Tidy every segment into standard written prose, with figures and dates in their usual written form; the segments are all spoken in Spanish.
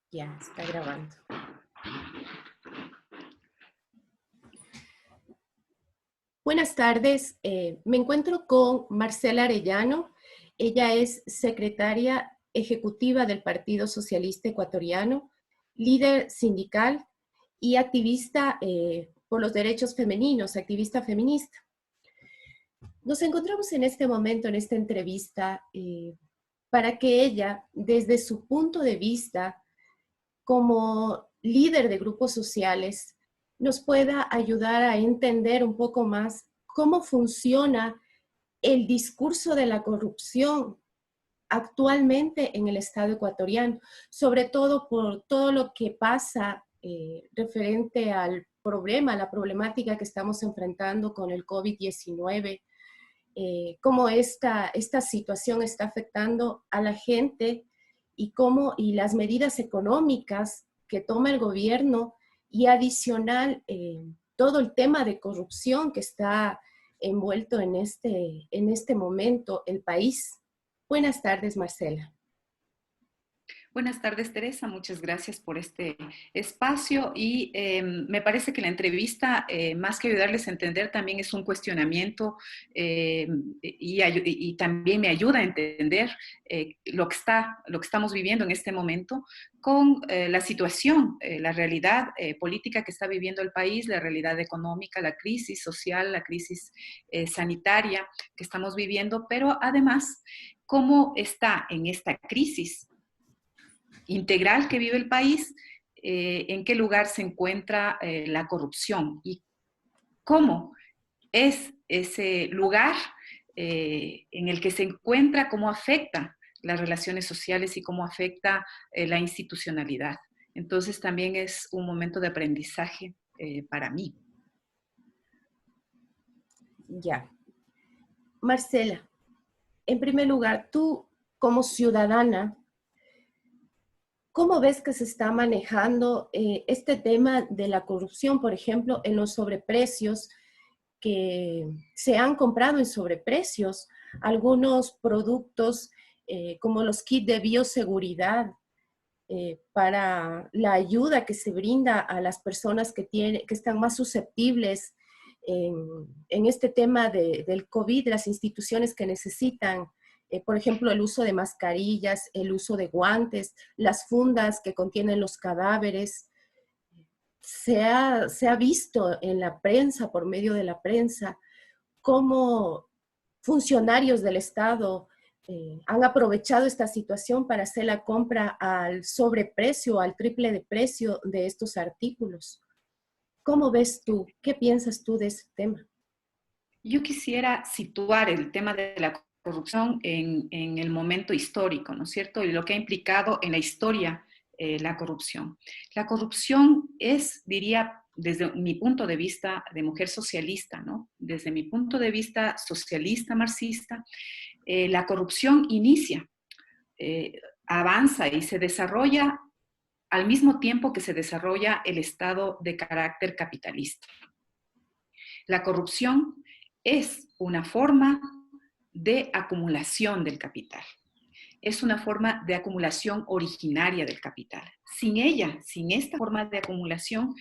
Ya, está grabando. Buenas tardes, me encuentro con Marcela Arellano. Ella es secretaria ejecutiva del Partido Socialista Ecuatoriano, líder sindical y activista por los derechos femeninos, activista feminista. Nos encontramos en este momento, en esta entrevista, para que ella, desde su punto de vista, como líder de grupos sociales, nos pueda ayudar a entender un poco más cómo funciona el discurso de la corrupción actualmente en el Estado ecuatoriano, sobre todo por todo lo que pasa referente al problema, la problemática que estamos enfrentando con el COVID-19, cómo esta situación está afectando a la gente y las medidas económicas que toma el gobierno y adicional todo el tema de corrupción que está envuelto en este momento el país. Buenas tardes, Marcela. Buenas tardes, Teresa. Muchas gracias por este espacio y me parece que la entrevista, más que ayudarles a entender, también es un cuestionamiento y también me ayuda a entender lo que estamos viviendo en este momento con la situación, la realidad política que está viviendo el país, la realidad económica, la crisis social, la crisis sanitaria que estamos viviendo, pero además, cómo está en esta crisis integral que vive el país, en qué lugar se encuentra la corrupción y cómo es ese lugar en el que se encuentra, cómo afecta las relaciones sociales y cómo afecta la institucionalidad. Entonces también es un momento de aprendizaje para mí. Ya. Marcela, en primer lugar, tú como ciudadana, ¿cómo ves que se está manejando este tema de la corrupción, por ejemplo, en los sobreprecios que se han comprado en sobreprecios algunos productos como los kits de bioseguridad para la ayuda que se brinda a las personas que están más susceptibles en este tema del COVID, las instituciones que necesitan, por ejemplo, el uso de mascarillas, el uso de guantes, las fundas que contienen los cadáveres. Se ha visto en la prensa, por medio de la prensa, cómo funcionarios del Estado han aprovechado esta situación para hacer la compra al sobreprecio, al triple de precio de estos artículos. ¿Cómo ves tú? ¿Qué piensas tú de ese tema? Yo quisiera situar el tema de la corrupción en el momento histórico, ¿no es cierto? Y lo que ha implicado en la historia la corrupción. La corrupción es, diría, desde mi punto de vista de mujer socialista, ¿no? Desde mi punto de vista socialista, marxista, la corrupción inicia, avanza y se desarrolla al mismo tiempo que se desarrolla el Estado de carácter capitalista. La corrupción es una forma de acumulación del capital. Es una forma de acumulación originaria del capital. Sin ella, sin esta forma de acumulación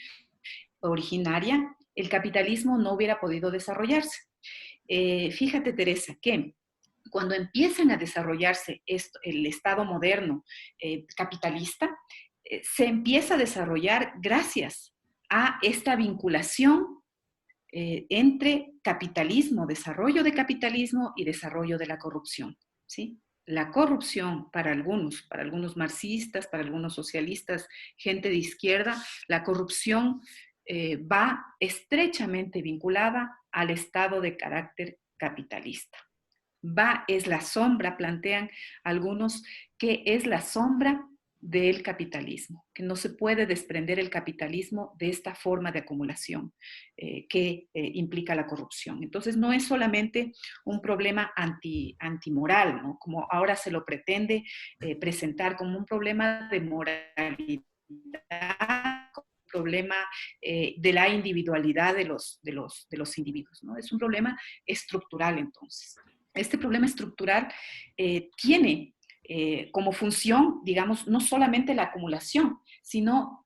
originaria, el capitalismo no hubiera podido desarrollarse. Fíjate, Teresa, que cuando empiezan a desarrollarse el Estado moderno capitalista, se empieza a desarrollar gracias a esta vinculación entre capitalismo, desarrollo de capitalismo y desarrollo de la corrupción, ¿sí? La corrupción para algunos marxistas, para algunos socialistas, gente de izquierda, la corrupción va estrechamente vinculada al Estado de carácter capitalista. Es la sombra, plantean algunos, que es la sombra del capitalismo, que no se puede desprender el capitalismo de esta forma de acumulación que implica la corrupción. Entonces no es solamente un problema antimoral, ¿no? Como ahora se lo pretende presentar como un problema de moralidad, problema de la individualidad de los individuos, ¿no? Es un problema estructural entonces. Este problema estructural tiene como función, digamos, no solamente la acumulación, sino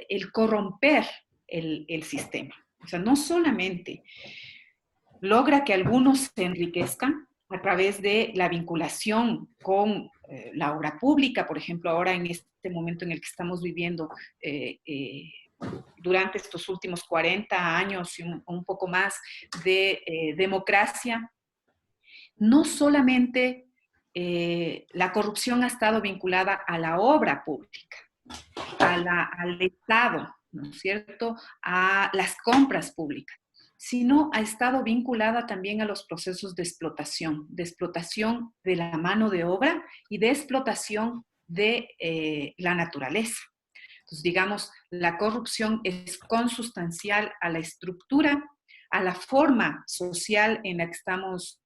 el corromper el sistema. O sea, no solamente logra que algunos se enriquezcan a través de la vinculación con la obra pública, por ejemplo, ahora en este momento en el que estamos viviendo, durante estos últimos 40 años y un poco más de democracia, no solamente la corrupción ha estado vinculada a la obra pública, al Estado, ¿no es cierto?, a las compras públicas, sino ha estado vinculada también a los procesos de explotación de la mano de obra y de explotación de la naturaleza. Entonces, digamos, la corrupción es consustancial a la estructura, a la forma social en la que estamos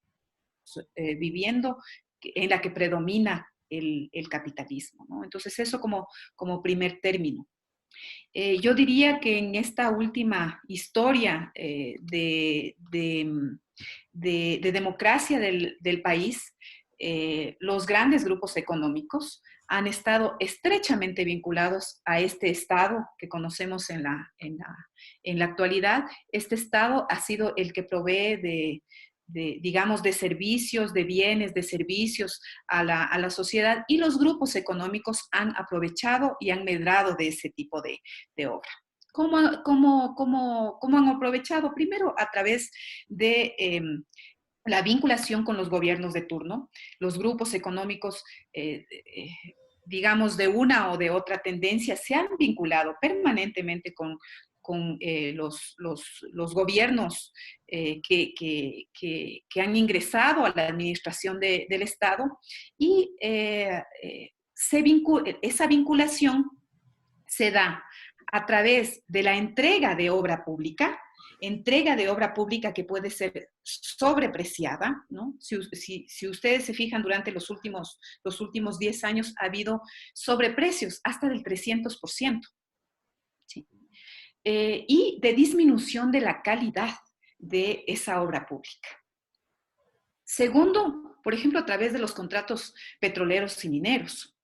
viviendo, en la que predomina el capitalismo, ¿no? Entonces, eso como primer término. Yo diría que en esta última historia de democracia del país, los grandes grupos económicos han estado estrechamente vinculados a este Estado que conocemos en la actualidad. Este Estado ha sido el que provee digamos, de servicios, de bienes, de servicios a la sociedad, y los grupos económicos han aprovechado y han medrado de ese tipo de obra. ¿Cómo han aprovechado? Primero, a través de la vinculación con los gobiernos de turno. Los grupos económicos, digamos, de una o de otra tendencia, se han vinculado permanentemente con los gobiernos que han ingresado a la administración del Estado, y esa vinculación se da a través de la entrega de obra pública que puede ser sobrepreciada, ¿no? Si ustedes se fijan, durante los últimos 10 años ha habido sobreprecios hasta del 300%. ¿Sí? Y de disminución de la calidad de esa obra pública. Segundo, por ejemplo, a través de los contratos petroleros y mineros.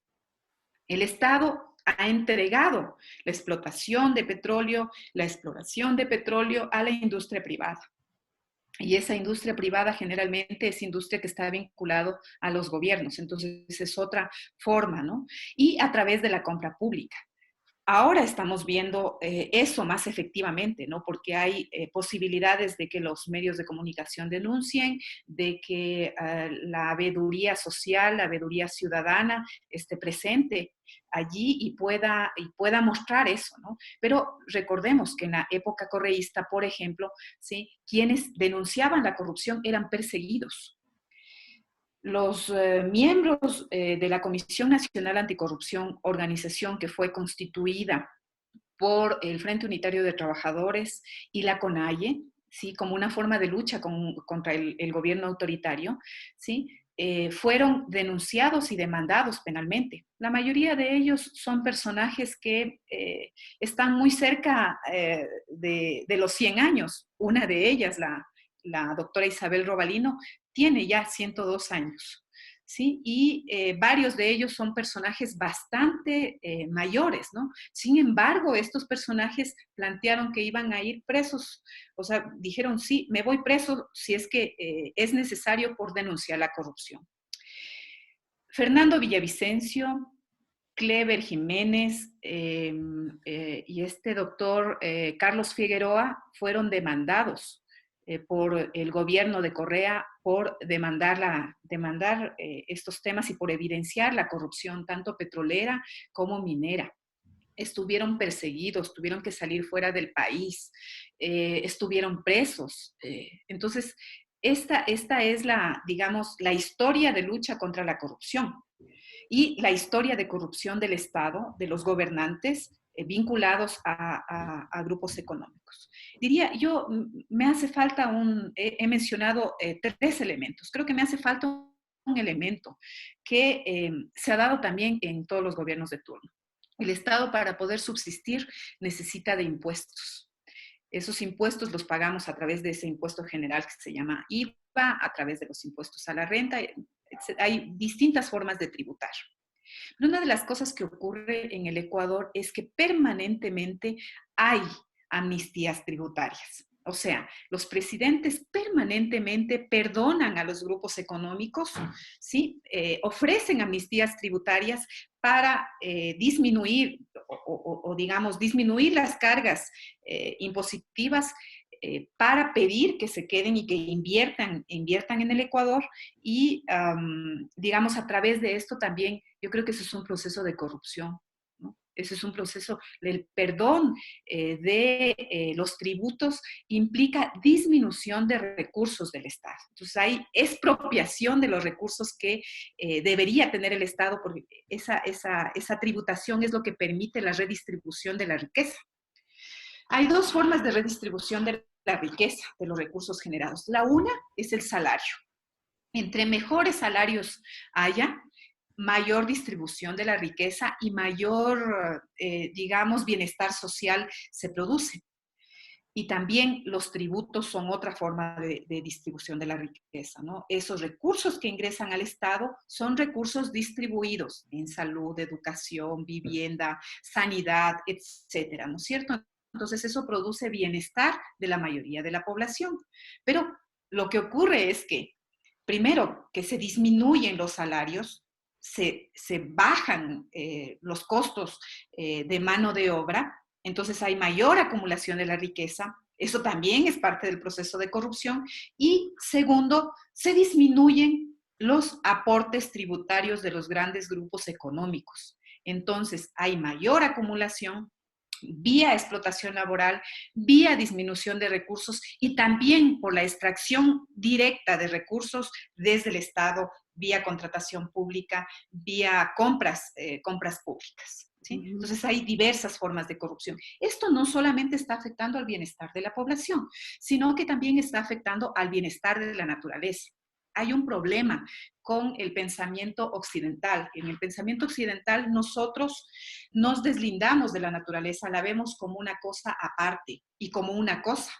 El Estado ha entregado la explotación de petróleo, la exploración de petróleo a la industria privada. Y esa industria privada generalmente es industria que está vinculada a los gobiernos, entonces es otra forma, ¿no? Y a través de la compra pública. Ahora estamos viendo eso más efectivamente, ¿no? Porque hay posibilidades de que los medios de comunicación denuncien, de que la veeduría social, la veeduría ciudadana esté presente allí y pueda mostrar eso, ¿no? Pero recordemos que en la época correísta, por ejemplo, ¿sí?, quienes denunciaban la corrupción eran perseguidos. Los miembros de la Comisión Nacional Anticorrupción, organización que fue constituida por el Frente Unitario de Trabajadores y la CONAIE, ¿sí?, como una forma de lucha contra el gobierno autoritario, ¿sí?, fueron denunciados y demandados penalmente. La mayoría de ellos son personajes que están muy cerca de los 100 años. Una de ellas, la doctora Isabel Robalino, tiene ya 102 años, ¿sí? Y varios de ellos son personajes bastante mayores, ¿no? Sin embargo, estos personajes plantearon que iban a ir presos, o sea, dijeron, sí, me voy preso si es que es necesario por denunciar la corrupción. Fernando Villavicencio, Clever Jiménez y este doctor Carlos Figueroa fueron demandados por el gobierno de Correa por demandar estos temas y por evidenciar la corrupción tanto petrolera como minera. Estuvieron perseguidos, tuvieron que salir fuera del país, estuvieron presos. Entonces, esta es digamos, la historia de lucha contra la corrupción y la historia de corrupción del Estado, de los gobernantes vinculados a grupos económicos. Diría, yo me hace falta he mencionado 3 elementos. Creo que me hace falta un elemento que se ha dado también en todos los gobiernos de turno. El Estado, para poder subsistir, necesita de impuestos. Esos impuestos los pagamos a través de ese impuesto general que se llama IVA, a través de los impuestos a la renta, hay distintas formas de tributar. Pero una de las cosas que ocurre en el Ecuador es que permanentemente hay amnistías tributarias. O sea, los presidentes permanentemente perdonan a los grupos económicos, ¿sí? Ofrecen amnistías tributarias para disminuir o, digamos, disminuir las cargas impositivas para pedir que se queden y que inviertan en el Ecuador y, digamos, a través de esto también, yo creo que eso es un proceso de corrupción, ¿no? Ese es un proceso, el perdón de los tributos implica disminución de recursos del Estado. Entonces hay expropiación de los recursos que debería tener el Estado, porque esa tributación es lo que permite la redistribución de la riqueza. Hay dos formas de redistribución de la riqueza, de los recursos generados. La una es el salario. Entre mejores salarios haya, mayor distribución de la riqueza y mayor, digamos, bienestar social se produce. Y también los tributos son otra forma de distribución de la riqueza, ¿no? Esos recursos que ingresan al Estado son recursos distribuidos en salud, educación, vivienda, sanidad, etcétera, ¿no es cierto? Entonces eso produce bienestar de la mayoría de la población. Pero lo que ocurre es que, primero, que se disminuyen los salarios, se bajan los costos de mano de obra, entonces hay mayor acumulación de la riqueza, eso también es parte del proceso de corrupción. Y segundo, se disminuyen los aportes tributarios de los grandes grupos económicos. Entonces hay mayor acumulación vía explotación laboral, vía disminución de recursos y también por la extracción directa de recursos desde el Estado, vía contratación pública, vía compras públicas. ¿Sí? Entonces hay diversas formas de corrupción. Esto no solamente está afectando al bienestar de la población, sino que también está afectando al bienestar de la naturaleza. Hay un problema con el pensamiento occidental. En el pensamiento occidental nosotros nos deslindamos de la naturaleza, la vemos como una cosa aparte y como una cosa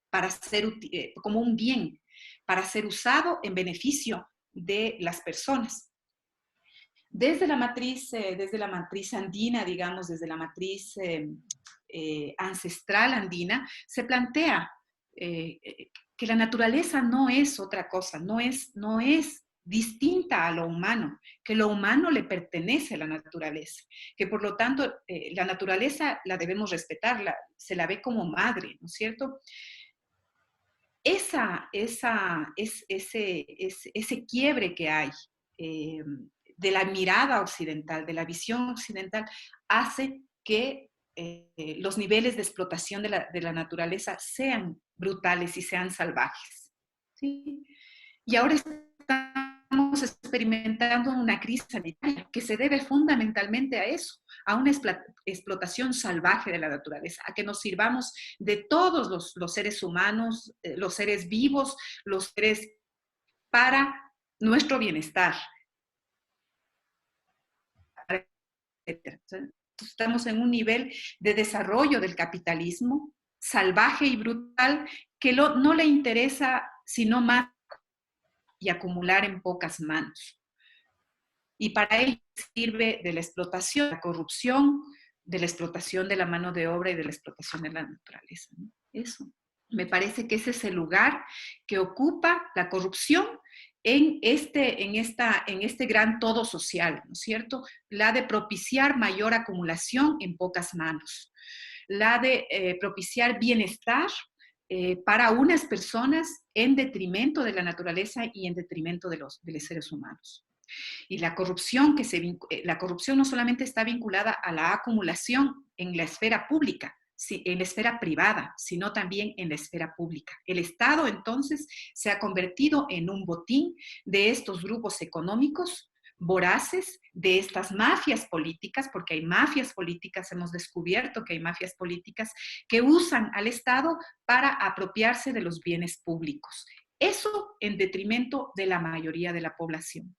para ser, como un bien, para ser usado en beneficio de las personas. Desde la matriz andina, digamos, desde la matriz ancestral andina, se plantea que la naturaleza no es otra cosa, no es distinta a lo humano, que lo humano le pertenece a la naturaleza, que por lo tanto la naturaleza la debemos respetar, se la ve como madre, ¿no es cierto? Ese quiebre que hay de la mirada occidental, de la visión occidental, hace que los niveles de explotación de la naturaleza sean brutales y sean salvajes. ¿Sí? Y ahora estamos experimentando una crisis sanitaria que se debe fundamentalmente a eso, a una explotación salvaje de la naturaleza, a que nos sirvamos de todos los seres humanos, los seres vivos, los seres para nuestro bienestar. Entonces, estamos en un nivel de desarrollo del capitalismo salvaje y brutal que no le interesa sino más y acumular en pocas manos. Y para ello sirve de la explotación, la corrupción, de la explotación de la mano de obra y de la explotación de la naturaleza, ¿no? Eso. Me parece que ese es el lugar que ocupa la corrupción en este gran todo social, ¿no es cierto? La de propiciar mayor acumulación en pocas manos, la de propiciar bienestar para unas personas en detrimento de la naturaleza y en detrimento de los seres humanos. Y la corrupción, la corrupción no solamente está vinculada a la acumulación en la esfera pública, en la esfera privada, sino también en la esfera pública. El Estado entonces se ha convertido en un botín de estos grupos económicos voraces, de estas mafias políticas, porque hay mafias políticas, hemos descubierto que hay mafias políticas que usan al Estado para apropiarse de los bienes públicos. Eso en detrimento de la mayoría de la población.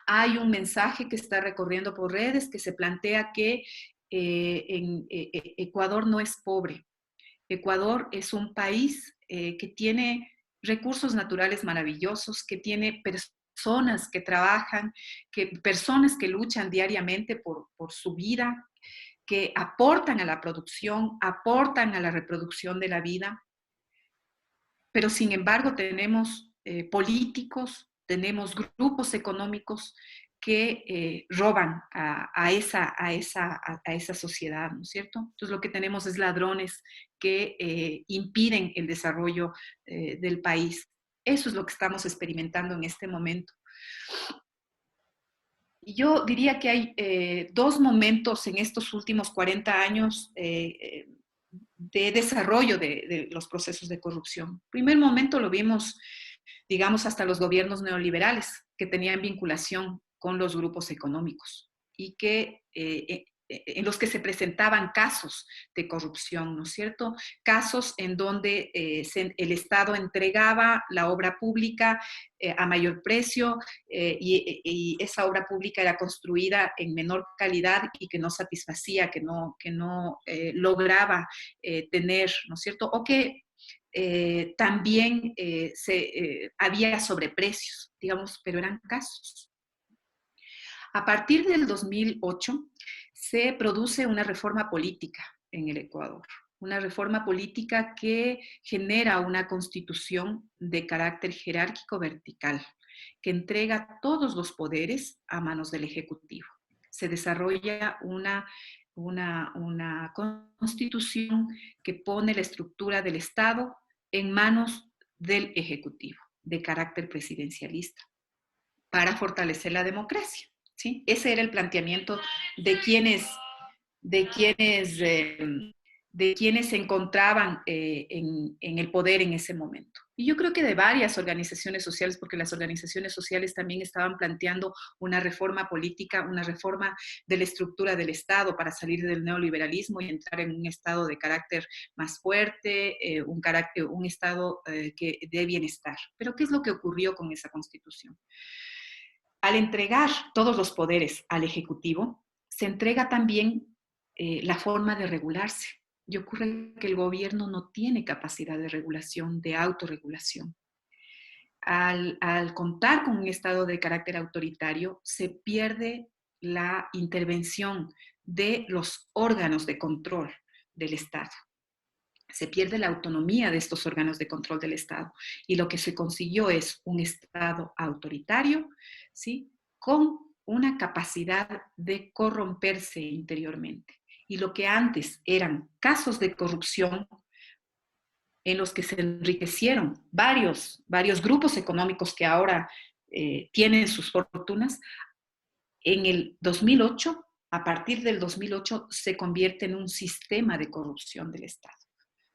Hay un mensaje que está recorriendo por redes que se plantea que Ecuador no es pobre. Ecuador es un país que tiene recursos naturales maravillosos, que tiene personas personas que trabajan, personas que luchan diariamente por su vida, que aportan a la producción, aportan a la reproducción de la vida, pero sin embargo tenemos políticos, tenemos grupos económicos que roban a esa sociedad, ¿no es cierto? Entonces lo que tenemos es ladrones que impiden el desarrollo del país. Eso es lo que estamos experimentando en este momento. Yo diría que hay dos momentos en estos últimos 40 años de desarrollo de los procesos de corrupción. Primer momento lo vimos, digamos, hasta los gobiernos neoliberales, que tenían vinculación con los grupos económicos y que en los que se presentaban casos de corrupción, ¿no es cierto? Casos en donde el Estado entregaba la obra pública a mayor precio y esa obra pública era construida en menor calidad y que no satisfacía, que no lograba tener, ¿no es cierto? O que también había sobreprecios, digamos, pero eran casos. A partir del 2008 se produce una reforma política en el Ecuador, una reforma política que genera una constitución de carácter jerárquico vertical, que entrega todos los poderes a manos del Ejecutivo. Se desarrolla una constitución que pone la estructura del Estado en manos del Ejecutivo, de carácter presidencialista, para fortalecer la democracia. ¿Sí? Ese era el planteamiento de quienes se encontraban en el poder en ese momento. Y yo creo que de varias organizaciones sociales, porque las organizaciones sociales también estaban planteando una reforma política, una reforma de la estructura del Estado para salir del neoliberalismo y entrar en un Estado de carácter más fuerte, un Estado de bienestar. Pero ¿qué es lo que ocurrió con esa Constitución? Al entregar todos los poderes al Ejecutivo, se entrega también la forma de regularse. Y ocurre que el gobierno no tiene capacidad de regulación, de autorregulación. Al contar con un Estado de carácter autoritario, se pierde la intervención de los órganos de control del Estado. Se pierde la autonomía de estos órganos de control del Estado. Y lo que se consiguió es un Estado autoritario, ¿sí?, con una capacidad de corromperse interiormente. Y lo que antes eran casos de corrupción en los que se enriquecieron varios grupos económicos que ahora tienen sus fortunas, en el 2008, a partir del 2008, se convierte en un sistema de corrupción del Estado.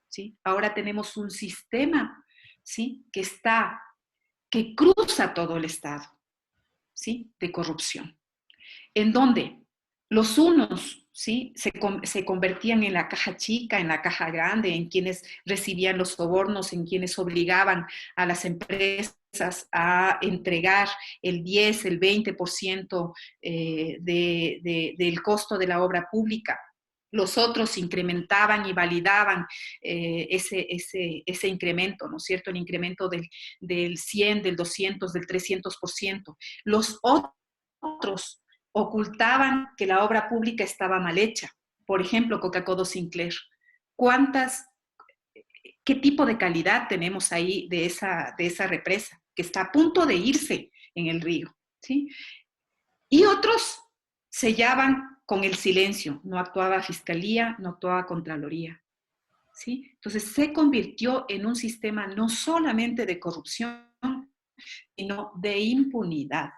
¿Sí? Ahora tenemos un sistema, ¿sí?, que cruza todo el Estado, ¿sí?, de corrupción, en donde los unos, ¿sí?, se convertían en la caja chica, en la caja grande, en quienes recibían los sobornos, en quienes obligaban a las empresas a entregar el 10, el 20% del costo de la obra pública. Los otros incrementaban y validaban ese incremento, ¿no es cierto? El incremento del 100, del 200, del 300%. Los otros ocultaban que la obra pública estaba mal hecha. Por ejemplo, Coca-Cola Sinclair. ¿Qué tipo de calidad tenemos ahí de esa represa que está a punto de irse en el río? ¿Sí? Y otros sellaban con el silencio, no actuaba Fiscalía, no actuaba Contraloría. ¿Sí? Entonces se convirtió en un sistema no solamente de corrupción, sino de impunidad.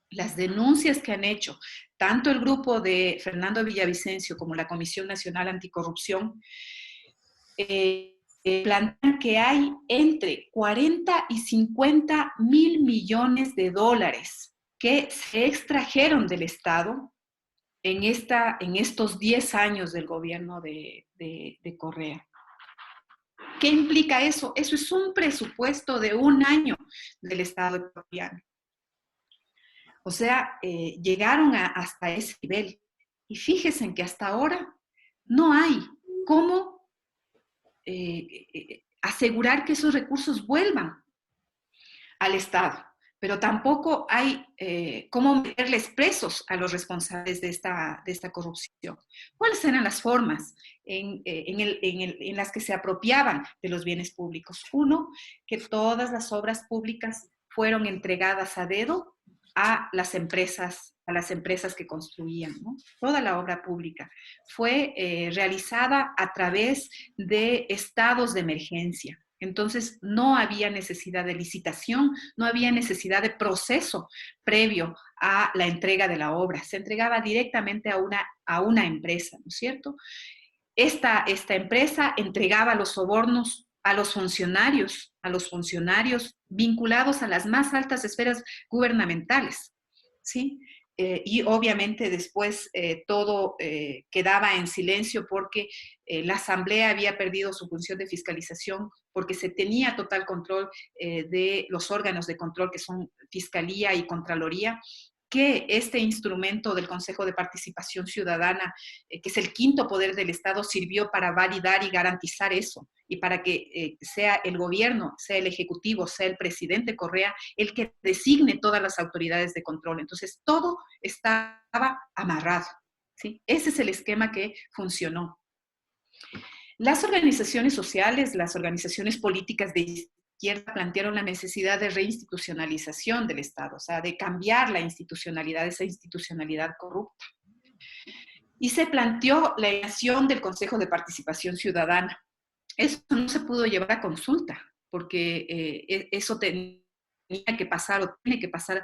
Las denuncias que han hecho tanto el grupo de Fernando Villavicencio como la Comisión Nacional Anticorrupción plantean que hay entre 40 y 50 mil millones de dólares que se extrajeron del Estado en estos 10 años del gobierno de Correa. ¿Qué implica eso? Eso es un presupuesto de un año del Estado ecuatoriano. O sea, llegaron hasta ese nivel. Y fíjense que hasta ahora no hay cómo asegurar que esos recursos vuelvan al Estado. pero tampoco hay cómo meterles presos a los responsables de esta corrupción. ¿Cuáles eran las formas en las que se apropiaban de los bienes públicos? Uno, que todas las obras públicas fueron entregadas a dedo a las empresas que construían, ¿no? Toda la obra pública fue realizada a través de estados de emergencia. Entonces, no había necesidad de licitación, no había necesidad de proceso previo a la entrega de la obra. Se entregaba directamente a una empresa, ¿no es cierto? Esta empresa entregaba los sobornos a los funcionarios vinculados a las más altas esferas gubernamentales, ¿sí? Y obviamente después todo quedaba en silencio porque la Asamblea había perdido su función de fiscalización, porque se tenía total control de los órganos de control que son Fiscalía y Contraloría, que este instrumento del Consejo de Participación Ciudadana, que es el quinto poder del Estado, sirvió para validar y garantizar eso, y para que sea el gobierno, sea el ejecutivo, sea el presidente Correa, el que designe todas las autoridades de control. Entonces, todo estaba amarrado, ¿sí? Ese es el esquema que funcionó. Las organizaciones sociales, las organizaciones políticas de izquierda plantearon la necesidad de reinstitucionalización del Estado, o sea, de cambiar la institucionalidad, esa institucionalidad corrupta. Y se planteó la elección del Consejo de Participación Ciudadana. Eso no se pudo llevar a consulta, porque eso tenía que pasar o tiene que pasar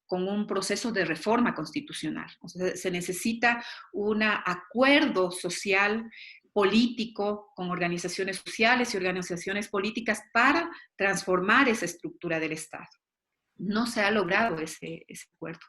con un proceso de reforma constitucional. O sea, se necesita un acuerdo social, político, con organizaciones sociales y organizaciones políticas para transformar esa estructura del Estado. No se ha logrado ese acuerdo,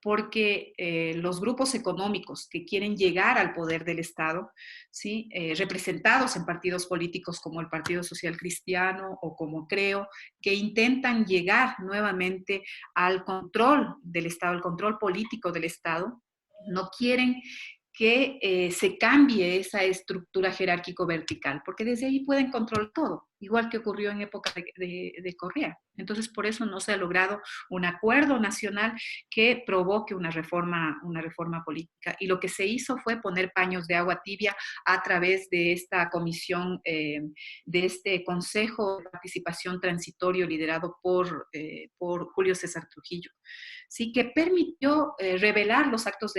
porque los grupos económicos que quieren llegar al poder del Estado, ¿sí? Representados en partidos políticos como el Partido Social Cristiano o como Creo, que intentan llegar nuevamente al control del Estado, al control político del Estado, no quieren que se cambie esa estructura jerárquico-vertical, porque desde ahí pueden controlar todo, igual que ocurrió en época de Correa. Entonces, por eso no se ha logrado un acuerdo nacional que provoque una reforma política. Y lo que se hizo fue poner paños de agua tibia a través de esta comisión, de este Consejo de Participación Transitorio liderado por Julio César Trujillo, ¿sí? Que permitió revelar los actos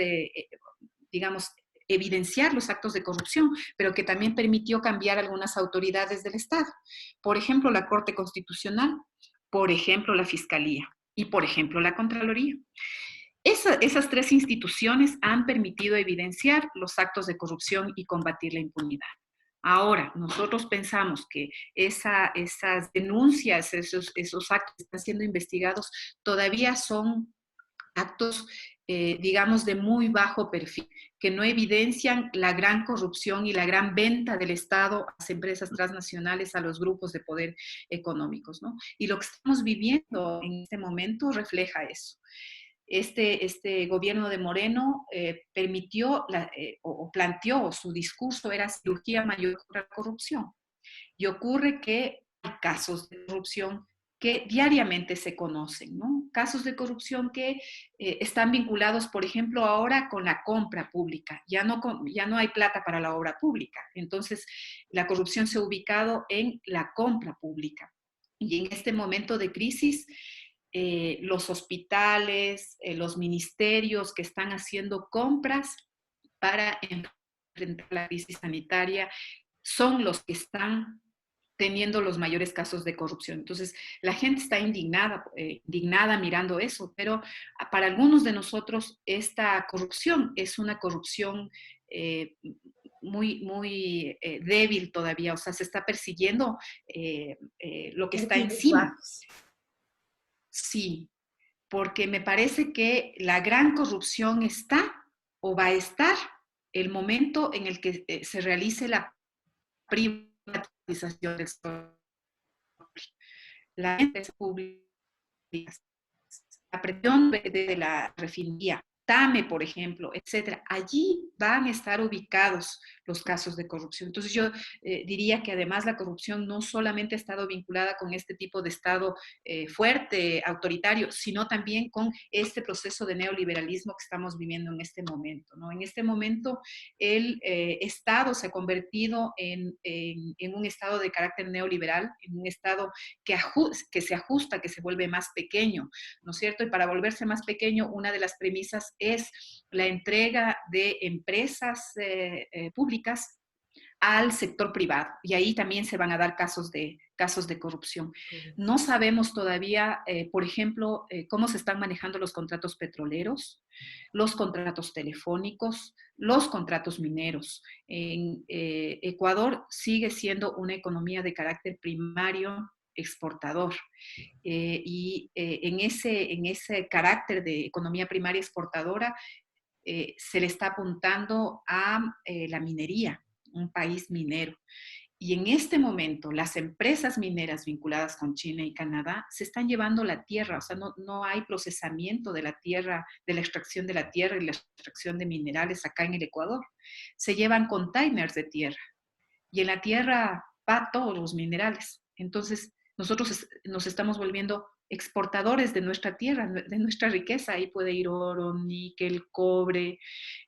digamos, evidenciar los actos de corrupción, pero que también permitió cambiar algunas autoridades del Estado. Por ejemplo, la Corte Constitucional, por ejemplo, la Fiscalía y, por ejemplo, la Contraloría. Esas tres instituciones han permitido evidenciar los actos de corrupción y combatir la impunidad. Ahora, nosotros pensamos que esas denuncias, esos actos que están siendo investigados, todavía son actos, digamos, de muy bajo perfil, que no evidencian la gran corrupción y la gran venta del Estado a las empresas transnacionales, a los grupos de poder económicos, ¿no? Y lo que estamos viviendo en este momento refleja eso. Este gobierno de Moreno permitió o planteó, su discurso era cirugía mayor contra la corrupción. Y ocurre que hay casos de corrupción que diariamente se conocen, ¿no? Casos de corrupción que están vinculados, por ejemplo, ahora con la compra pública. Ya no hay plata para la obra pública. Entonces, la corrupción se ha ubicado en la compra pública. Y en este momento de crisis, los hospitales, los ministerios que están haciendo compras para enfrentar la crisis sanitaria son los que están teniendo los mayores casos de corrupción. Entonces, la gente está indignada mirando eso, pero para algunos de nosotros esta corrupción es una corrupción muy débil todavía, o sea, se está persiguiendo lo que está encima. Sí, porque me parece que la gran corrupción está o va a estar el momento en el que se realice la privatización del sector, la empresa pública, la presión de la refinería, TAME, por ejemplo, etcétera. Allí van a estar ubicados los casos de corrupción. Entonces yo diría que además la corrupción no solamente ha estado vinculada con este tipo de Estado fuerte, autoritario, sino también con este proceso de neoliberalismo que estamos viviendo en este momento, ¿no? En este momento el Estado se ha convertido en un Estado de carácter neoliberal, en un Estado que se ajusta, que se vuelve más pequeño, ¿no es cierto? Y para volverse más pequeño, una de las premisas es la entrega de empresas públicas al sector privado. Y ahí también se van a dar casos de corrupción. No sabemos todavía, por ejemplo, cómo se están manejando los contratos petroleros, los contratos telefónicos, los contratos mineros. En Ecuador sigue siendo una economía de carácter primario exportador. En ese carácter de economía primaria exportadora se le está apuntando a la minería, un país minero. Y en este momento, las empresas mineras vinculadas con China y Canadá se están llevando la tierra, o sea, no hay procesamiento de la tierra, de la extracción de la tierra y la extracción de minerales acá en el Ecuador. Se llevan containers de tierra y en la tierra va todos los minerales. Entonces, nosotros nos estamos volviendo exportadores de nuestra tierra, de nuestra riqueza. Ahí puede ir oro, níquel, cobre,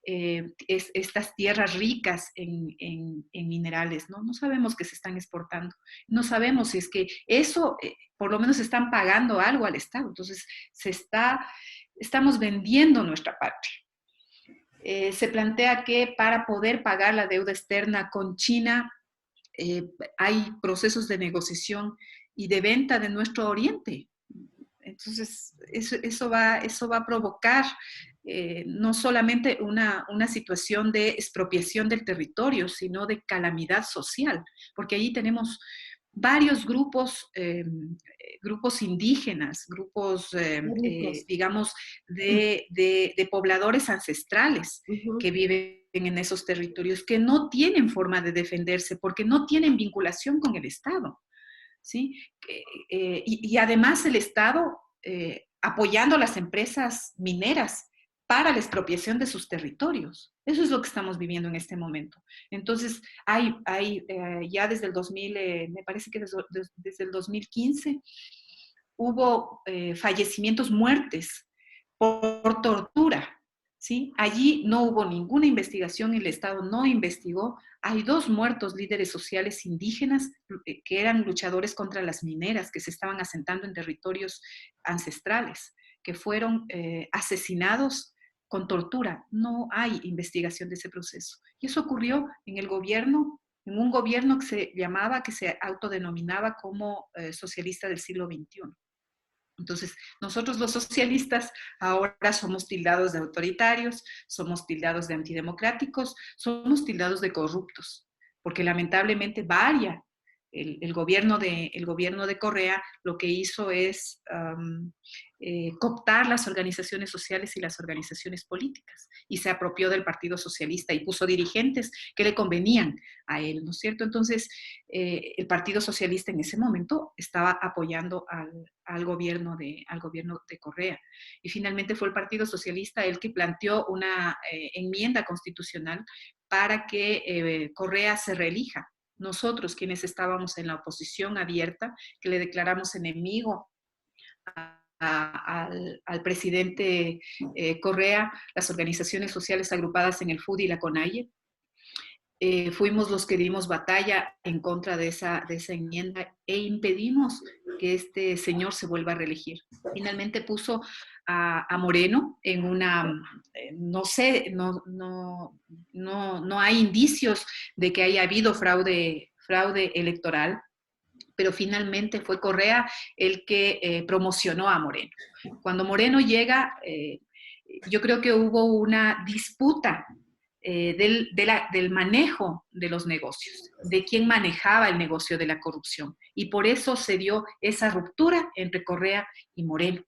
estas tierras ricas en minerales, ¿no? No sabemos que se están exportando. No sabemos si es que eso, por lo menos están pagando algo al Estado. Entonces, estamos vendiendo nuestra patria. Se plantea que para poder pagar la deuda externa con China hay procesos de negociación y de venta de nuestro oriente. Entonces, eso va a provocar no solamente una situación de expropiación del territorio, sino de calamidad social, porque allí tenemos varios grupos indígenas, grupos, digamos, de pobladores ancestrales que viven en esos territorios, que no tienen forma de defenderse porque no tienen vinculación con el Estado, ¿sí? Y además el Estado apoyando a las empresas mineras para la expropiación de sus territorios. Eso es lo que estamos viviendo en este momento. Entonces, hay ya desde el 2000, me parece que desde el 2015, hubo fallecimientos, muertes por tortura, ¿sí? Allí no hubo ninguna investigación, el Estado no investigó. Hay 2 muertos líderes sociales indígenas que eran luchadores contra las mineras que se estaban asentando en territorios ancestrales, que fueron asesinados con tortura. No hay investigación de ese proceso. Y eso ocurrió en el gobierno, en un gobierno que se autodenominaba como socialista del siglo XXI. Entonces, nosotros los socialistas ahora somos tildados de autoritarios, somos tildados de antidemocráticos, somos tildados de corruptos, porque lamentablemente varia. El gobierno de Correa lo que hizo es cooptar las organizaciones sociales y las organizaciones políticas y se apropió del Partido Socialista y puso dirigentes que le convenían a él, ¿no es cierto? Entonces, el Partido Socialista en ese momento estaba apoyando al gobierno de Correa. Y finalmente fue el Partido Socialista el que planteó una enmienda constitucional para que Correa se reelija. Nosotros, quienes estábamos en la oposición abierta, que le declaramos enemigo al presidente Correa, las organizaciones sociales agrupadas en el FUDI y la CONAIE, fuimos los que dimos batalla en contra de esa enmienda e impedimos que este señor se vuelva a reelegir. Finalmente puso a Moreno en una, no sé, no hay indicios de que haya habido fraude electoral, pero finalmente fue Correa el que promocionó a Moreno. Cuando Moreno llega, yo creo que hubo una disputa del manejo de los negocios, de quién manejaba el negocio de la corrupción. Y por eso se dio esa ruptura entre Correa y Moreno,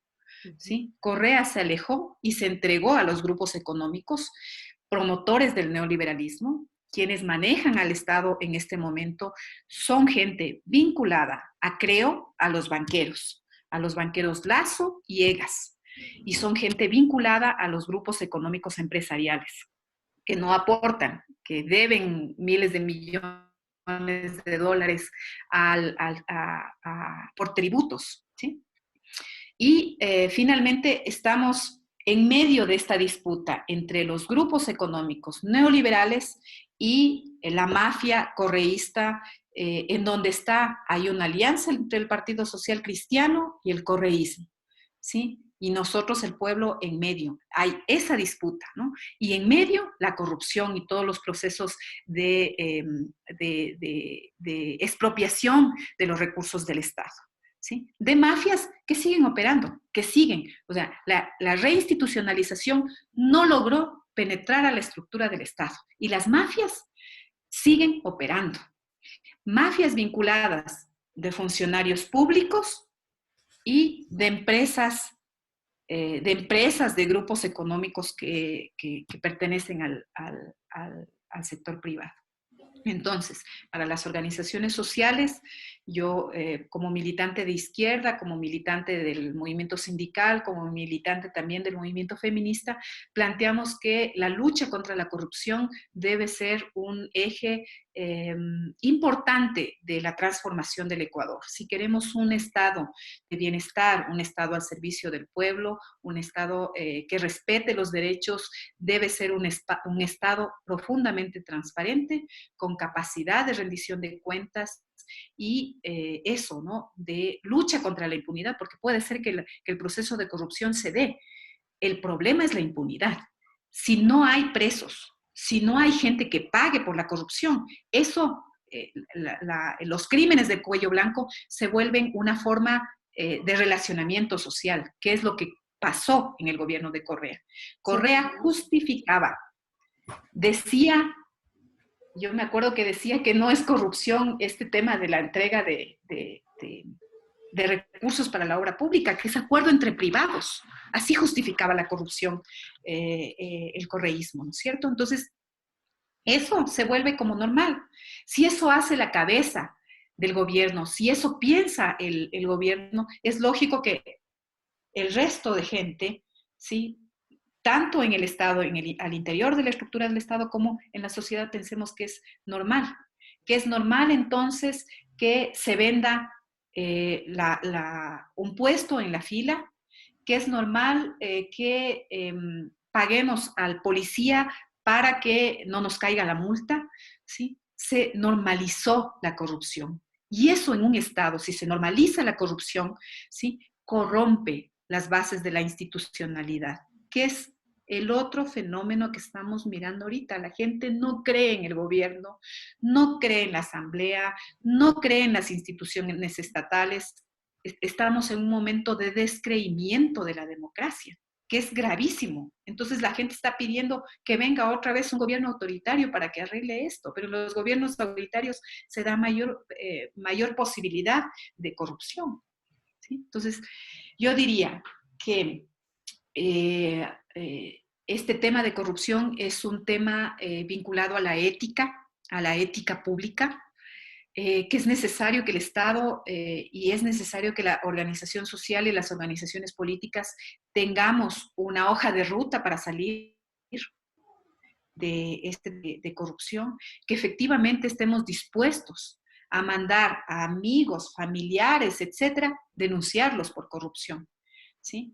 ¿sí? Correa se alejó y se entregó a los grupos económicos promotores del neoliberalismo. Quienes manejan al Estado en este momento son gente vinculada a los banqueros Lasso y Egas. y son gente vinculada a los grupos económicos empresariales, que no aportan, que deben miles de millones de dólares por tributos, ¿sí? Y finalmente estamos en medio de esta disputa entre los grupos económicos neoliberales y la mafia correísta, en donde hay una alianza entre el Partido Social Cristiano y el correísmo, ¿sí? Y nosotros, el pueblo, en medio. Hay esa disputa, ¿no? Y en medio, la corrupción y todos los procesos de expropiación de los recursos del Estado, ¿sí? De mafias que siguen operando, que siguen. O sea, la reinstitucionalización no logró penetrar a la estructura del Estado. Y las mafias siguen operando. Mafias vinculadas de funcionarios públicos y de empresas, de grupos económicos que pertenecen al sector privado. Entonces, para las organizaciones sociales, yo como militante de izquierda, como militante del movimiento sindical, como militante también del movimiento feminista, planteamos que la lucha contra la corrupción debe ser un eje importante de la transformación del Ecuador. Si queremos un Estado de bienestar, un Estado al servicio del pueblo, un Estado que respete los derechos, debe ser un Estado profundamente transparente, con capacidad de rendición de cuentas y eso, ¿no? De lucha contra la impunidad, porque puede ser que el proceso de corrupción se dé. El problema es la impunidad. Si no hay presos, si no hay gente que pague por la corrupción, eso, los crímenes de cuello blanco se vuelven una forma de relacionamiento social, que es lo que pasó en el gobierno de Correa. Correa justificaba, decía, yo me acuerdo que decía que no es corrupción este tema de la entrega de recursos para la obra pública, que es acuerdo entre privados. Así justificaba la corrupción el correísmo, ¿no es cierto? Entonces, eso se vuelve como normal. Si eso hace la cabeza del gobierno, si eso piensa el gobierno, es lógico que el resto de gente, ¿sí?, tanto en el Estado, al interior de la estructura del Estado, como en la sociedad, pensemos que es normal. Que es normal entonces que se venda un puesto en la fila, que es normal que paguemos al policía para que no nos caiga la multa, ¿sí? Se normalizó la corrupción. Y eso en un Estado, si se normaliza la corrupción, ¿sí?, corrompe las bases de la institucionalidad, que es el otro fenómeno que estamos mirando ahorita. La gente no cree en el gobierno, no cree en la asamblea, no cree en las instituciones estatales. Estamos en un momento de descreimiento de la democracia, que es gravísimo. Entonces la gente está pidiendo que venga otra vez un gobierno autoritario para que arregle esto, pero en los gobiernos autoritarios se da mayor posibilidad de corrupción, ¿sí? Entonces, yo diría que este tema de corrupción es un tema vinculado a la ética pública, que es necesario que el Estado y es necesario que la organización social y las organizaciones políticas tengamos una hoja de ruta para salir de corrupción, que efectivamente estemos dispuestos a mandar a amigos, familiares, etcétera, denunciarlos por corrupción, ¿sí?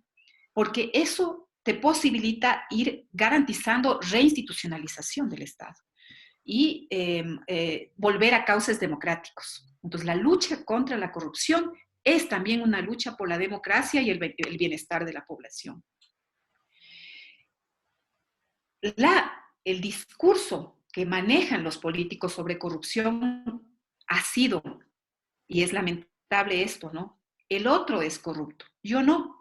Porque eso te posibilita ir garantizando reinstitucionalización del Estado y volver a cauces democráticos. Entonces, la lucha contra la corrupción es también una lucha por la democracia y el bienestar de la población. El discurso que manejan los políticos sobre corrupción ha sido, y es lamentable esto, ¿no? El otro es corrupto, yo no.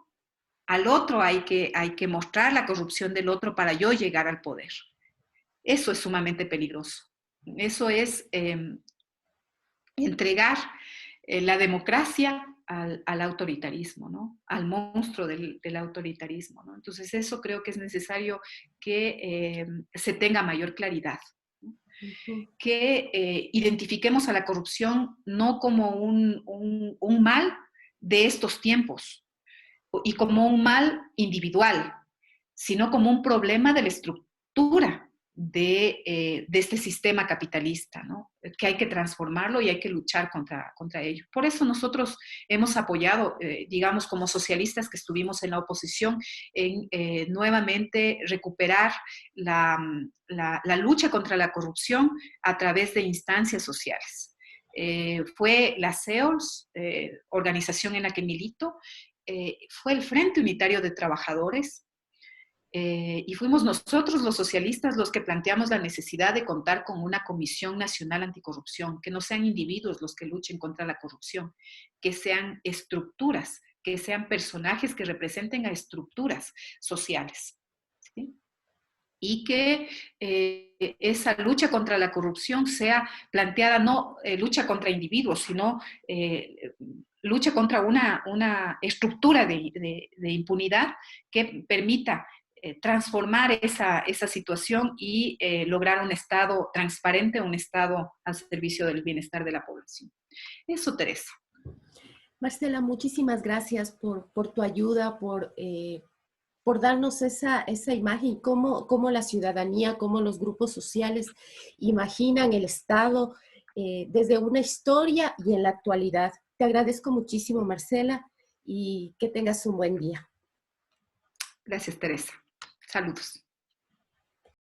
Al otro hay que mostrar la corrupción del otro para yo llegar al poder. Eso es sumamente peligroso. Eso es entregar la democracia al autoritarismo, ¿no? Al monstruo del autoritarismo, ¿no? Entonces eso creo que es necesario que se tenga mayor claridad, ¿no? Que identifiquemos a la corrupción no como un mal de estos tiempos. y como un mal individual, sino como un problema de la estructura de este sistema capitalista, ¿no? Que hay que transformarlo y hay que luchar contra ello. Por eso nosotros hemos apoyado, digamos, como socialistas que estuvimos en la oposición, en nuevamente recuperar la lucha contra la corrupción a través de instancias sociales. Fue la CEOLS, organización en la que milito, fue el Frente Unitario de Trabajadores, y fuimos nosotros los socialistas los que planteamos la necesidad de contar con una Comisión Nacional Anticorrupción, que no sean individuos los que luchen contra la corrupción, que sean estructuras, que sean personajes que representen a estructuras sociales, ¿sí? Y que esa lucha contra la corrupción sea planteada no lucha contra individuos, sino lucha contra una estructura de impunidad que permita transformar esa situación y lograr un Estado transparente, un Estado al servicio del bienestar de la población. Eso, Teresa. Marcela, muchísimas gracias por tu ayuda, por darnos esa imagen, cómo la ciudadanía, cómo los grupos sociales imaginan el Estado desde una historia y en la actualidad. Te agradezco muchísimo, Marcela, y que tengas un buen día. Gracias, Teresa. Saludos.